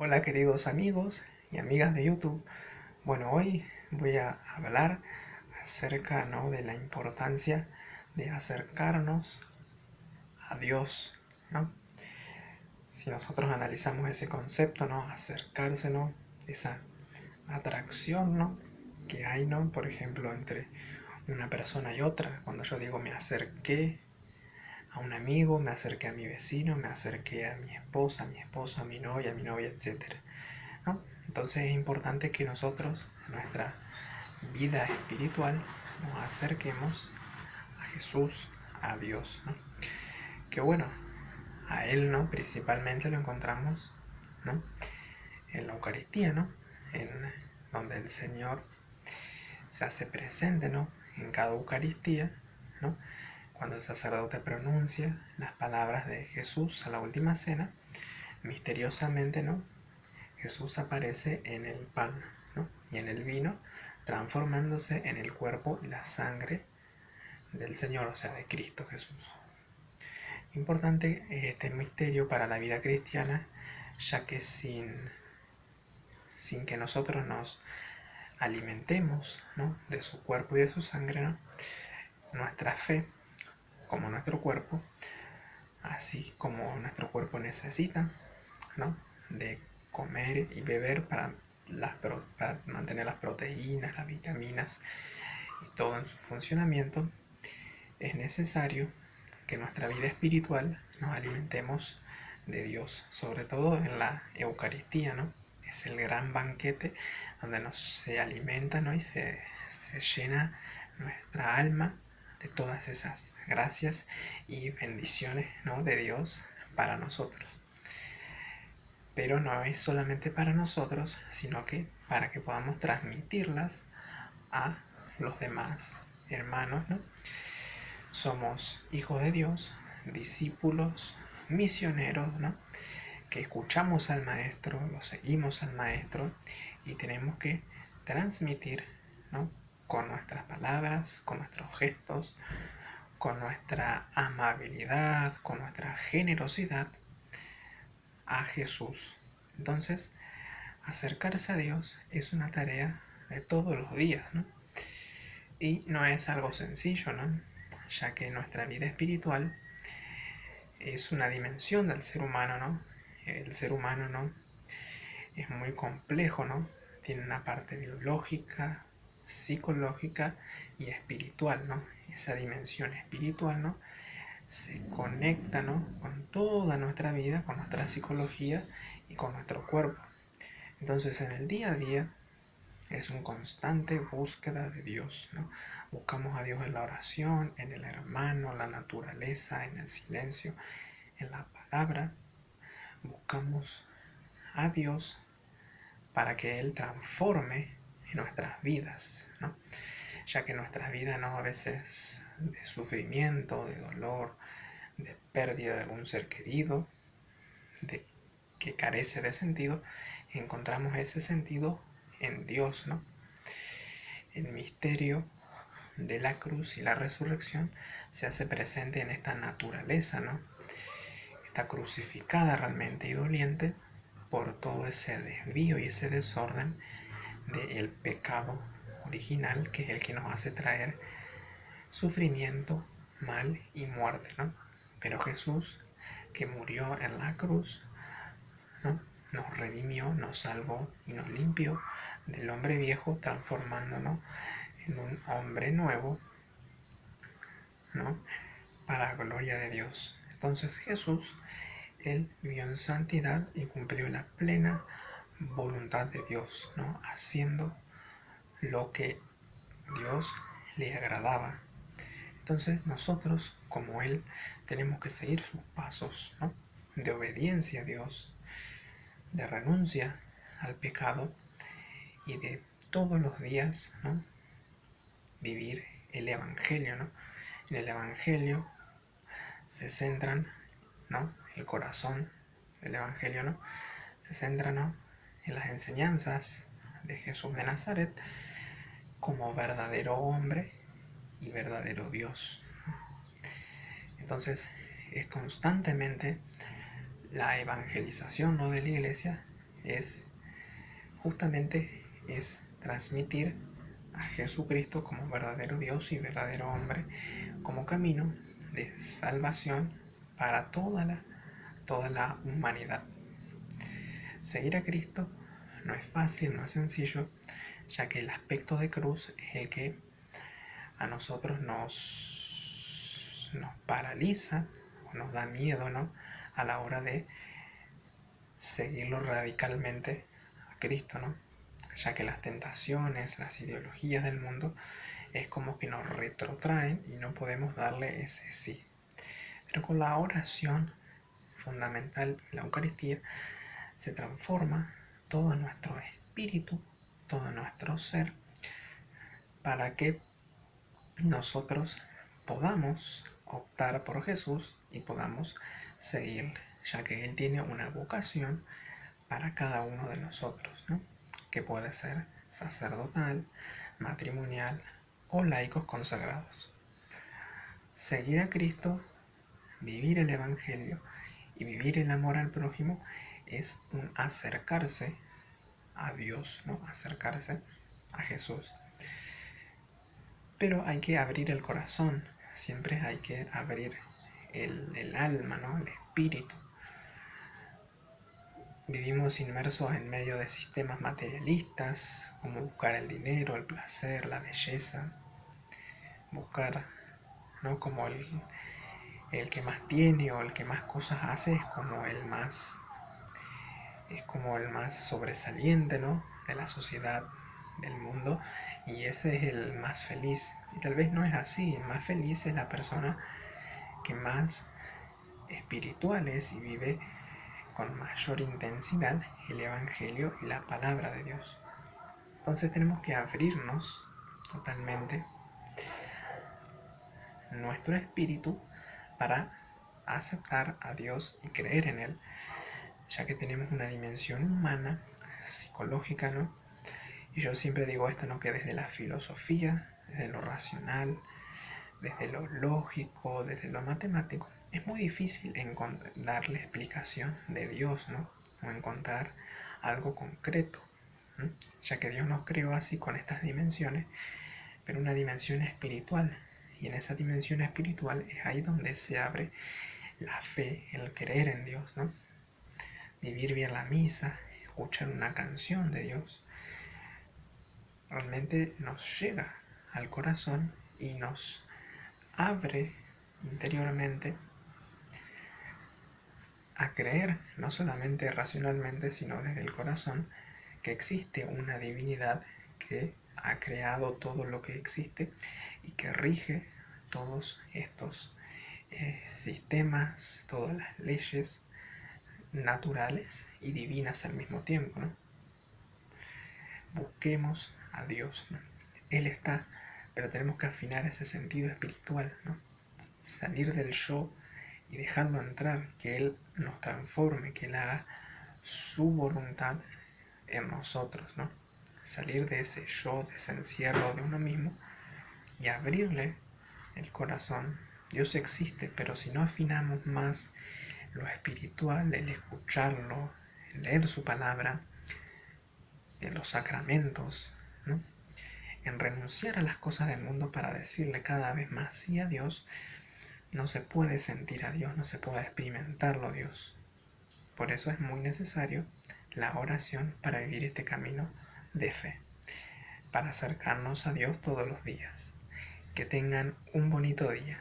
Hola queridos amigos y amigas de YouTube. Hoy voy a hablar acerca, de la importancia de acercarnos a Dios, ¿no? Si nosotros analizamos ese concepto, ¿no? Acercarse, ¿no? Esa atracción, ¿no? Que hay, ¿no? Por ejemplo, entre una persona y otra. Cuando yo digo me acerqué a un amigo, me acerqué a mi vecino, me acerqué a mi esposa, a mi novia, etcétera, ¿no? Entonces es importante que nosotros, en nuestra vida espiritual, nos acerquemos a Jesús, a Dios, ¿no? Que a Él, ¿no? Principalmente lo encontramos, ¿no? En la Eucaristía, ¿no? En donde el Señor se hace presente, ¿no? En cada Eucaristía, ¿no? Cuando el sacerdote pronuncia las palabras de Jesús a la última cena, misteriosamente, ¿no? Jesús aparece en el pan, ¿no? Y en el vino, transformándose en el cuerpo y la sangre del Señor, o sea, de Cristo Jesús. Importante este misterio para la vida cristiana, ya que sin que nosotros nos alimentemos, ¿no? De su cuerpo y de su sangre, ¿no? Nuestra fe, como nuestro cuerpo, así como nuestro cuerpo necesita, ¿no? De comer y beber para mantener las proteínas, las vitaminas y todo en su funcionamiento, es necesario que en nuestra vida espiritual nos alimentemos de Dios, sobre todo en la Eucaristía, ¿no? Es el gran banquete donde nos se alimenta, ¿no? Y se llena nuestra alma de todas esas gracias y bendiciones, ¿no? De Dios para nosotros. Pero no es solamente para nosotros, sino que para que podamos transmitirlas a los demás hermanos, ¿no? Somos hijos de Dios, discípulos, misioneros, ¿no? Que escuchamos al Maestro, lo seguimos al Maestro y tenemos que transmitir, ¿no? Con nuestras palabras, con nuestros gestos, con nuestra amabilidad, con nuestra generosidad a Jesús. Entonces, acercarse a Dios es una tarea de todos los días, ¿no? Y no es algo sencillo, ¿no? Ya que nuestra vida espiritual es una dimensión del ser humano, ¿no? El ser humano, ¿no? Es muy complejo, ¿no? Tiene una parte biológica, psicológica y espiritual, ¿no? Esa dimensión espiritual, ¿no? Se conecta, ¿no? Con toda nuestra vida, con nuestra psicología y con nuestro cuerpo. Entonces, en el día a día es una constante búsqueda de Dios, ¿no? Buscamos a Dios en la oración, en el hermano, la naturaleza, en el silencio, en la palabra. Buscamos a Dios para que Él transforme en nuestras vidas, ¿no? Ya que nuestras vidas, ¿no? A veces de sufrimiento, de dolor, de pérdida de algún ser querido, de que carece de sentido, encontramos ese sentido en Dios, ¿no? El misterio de la cruz y la resurrección se hace presente en esta naturaleza, ¿no? Está crucificada realmente y doliente por todo ese desvío y ese desorden del pecado original, que es el que nos hace traer sufrimiento, mal y muerte, ¿no? Pero Jesús, que murió en la cruz, ¿no? Nos redimió, nos salvó y nos limpió del hombre viejo, transformándonos en un hombre nuevo, ¿no? Para gloria de Dios. Entonces Jesús, Él vivió en santidad y cumplió la plena voluntad de Dios, ¿no? Haciendo lo que Dios le agradaba. Entonces nosotros, como Él, tenemos que seguir sus pasos, ¿no? De obediencia a Dios, de renuncia al pecado y de todos los días, ¿no? Vivir el Evangelio, ¿no? En el Evangelio se centran, ¿no? El corazón del Evangelio, ¿no? Se centra, ¿no? En las enseñanzas de Jesús de Nazaret como verdadero hombre y verdadero Dios. Entonces es constantemente la evangelización, ¿no? De la iglesia justamente es transmitir a Jesucristo como verdadero Dios y verdadero hombre, como camino de salvación para toda la humanidad. Seguir a Cristo no es fácil, no es sencillo, ya que el aspecto de cruz es el que a nosotros nos paraliza o nos da miedo, ¿no? A la hora de seguirlo radicalmente a Cristo, ¿no? Ya que las tentaciones, las ideologías del mundo es como que nos retrotraen y no podemos darle ese sí. Pero con la oración fundamental, la Eucaristía, se transforma todo nuestro espíritu, todo nuestro ser, para que nosotros podamos optar por Jesús y podamos seguirle, ya que Él tiene una vocación para cada uno de nosotros, ¿no? Que puede ser sacerdotal, matrimonial o laicos consagrados. Seguir a Cristo, vivir el Evangelio y vivir el amor al prójimo es un acercarse a Dios, ¿no? Acercarse a Jesús. Pero hay que abrir el corazón, siempre hay que abrir el alma, ¿no? El espíritu. Vivimos inmersos en medio de sistemas materialistas, como buscar el dinero, el placer, la belleza, buscar, ¿no? Como el que más tiene o el que más cosas hace es como el más sobresaliente, ¿no? De la sociedad, del mundo, y ese es el más feliz. Y tal vez no es así, el más feliz es la persona que más espiritual es y vive con mayor intensidad el Evangelio y la palabra de Dios. Entonces tenemos que abrirnos totalmente nuestro espíritu para aceptar a Dios y creer en Él, ya que tenemos una dimensión humana, psicológica, ¿no? Y yo siempre digo esto, ¿no? Que desde la filosofía, desde lo racional, desde lo lógico, desde lo matemático, es muy difícil darle explicación de Dios, ¿no? O encontrar algo concreto, ¿no? Ya que Dios nos creó así con estas dimensiones, pero una dimensión espiritual. Y en esa dimensión espiritual es ahí donde se abre la fe, el creer en Dios, ¿no? Vivir bien la misa, escuchar una canción de Dios, realmente nos llega al corazón y nos abre interiormente a creer, no solamente racionalmente, sino desde el corazón, que existe una divinidad que ha creado todo lo que existe y que rige todos estos sistemas, todas las leyes naturales y divinas al mismo tiempo, ¿no? Busquemos a Dios, ¿no? Él está, pero tenemos que afinar ese sentido espiritual, ¿no? Salir del yo y dejarlo entrar, que Él nos transforme, que Él haga su voluntad en nosotros, ¿no? Salir de ese yo, de ese encierro de uno mismo y abrirle el corazón. Dios existe, pero si no afinamos más lo espiritual, el escucharlo, el leer su palabra, en los sacramentos, ¿no? En renunciar a las cosas del mundo para decirle cada vez más sí a Dios, no se puede sentir a Dios, no se puede experimentarlo a Dios. Por eso es muy necesario la oración para vivir este camino de fe, para acercarnos a Dios todos los días. Que tengan un bonito día.